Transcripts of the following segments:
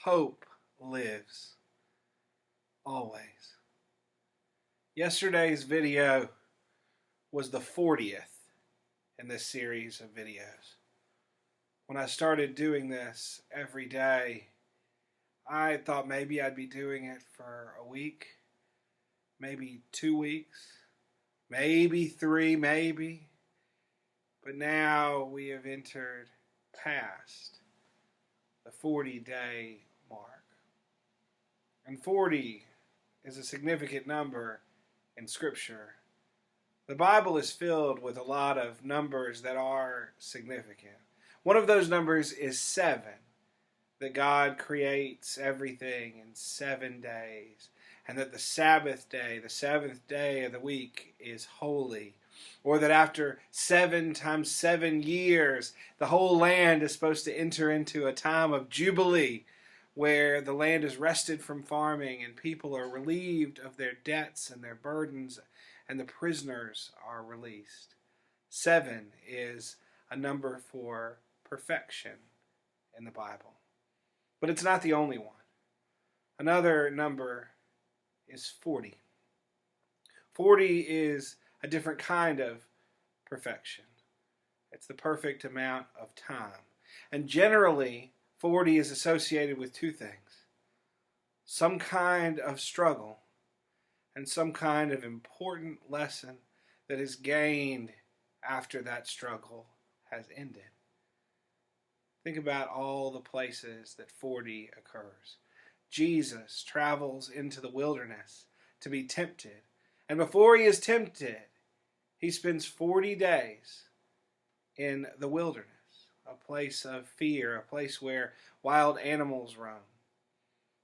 Hope lives always. Yesterday's video was the 40th in this series of videos. When I started doing this every day, I thought maybe I'd be doing it for a week, maybe 2 weeks, maybe 3, maybe. But now we have entered past the 40-day mark. And 40 is a significant number in Scripture. The Bible is filled with a lot of numbers that are significant. One of those numbers is 7, that God creates everything in 7 days, and that the Sabbath day, the 7th day of the week, is holy. Or that after 7 times 7 years, the whole land is supposed to enter into a time of jubilee, where the land is rested from farming and people are relieved of their debts and their burdens, and the prisoners are released. 7 is a number for perfection in the Bible. But it's not the only one. Another number is 40. 40 is a different kind of perfection. It's the perfect amount of time. And generally, 40 is associated with 2 things: some kind of struggle and some kind of important lesson that is gained after that struggle has ended. Think about all the places that 40 occurs. Jesus travels into the wilderness to be tempted. And before he is tempted, he spends 40 days in the wilderness, a place of fear, a place where wild animals roam.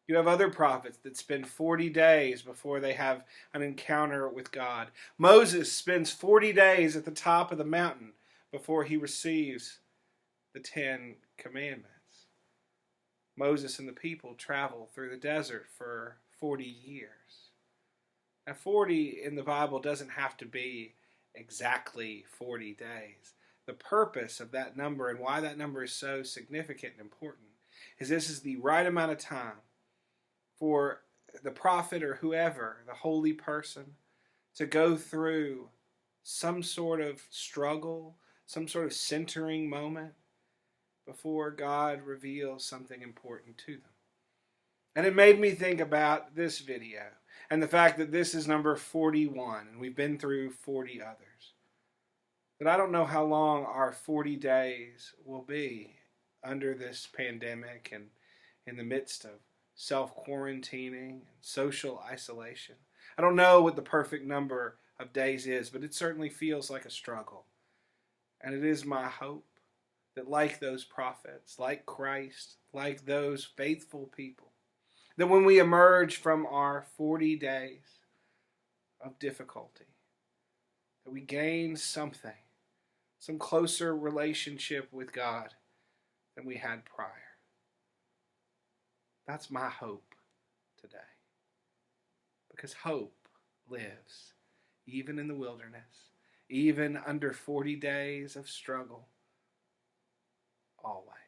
You have other prophets that spend 40 days before they have an encounter with God. Moses spends 40 days at the top of the mountain before he receives the 10 Commandments. Moses and the people travel through the desert for 40 years. Now, 40 in the Bible doesn't have to be exactly 40 days. The purpose of that number and why that number is so significant and important is this is the right amount of time for the prophet or whoever, the holy person, to go through some sort of struggle, some sort of centering moment before God reveals something important to them. And it made me think about this video and the fact that this is number 41, and we've been through 40 others. But I don't know how long our 40 days will be under this pandemic and in the midst of self-quarantining and social isolation. I don't know what the perfect number of days is, but it certainly feels like a struggle. And it is my hope that, like those prophets, like Christ, like those faithful people, that when we emerge from our 40 days of difficulty, that we gain something, some closer relationship with God than we had prior. That's my hope today. Because hope lives, even in the wilderness, even under 40 days of struggle, always.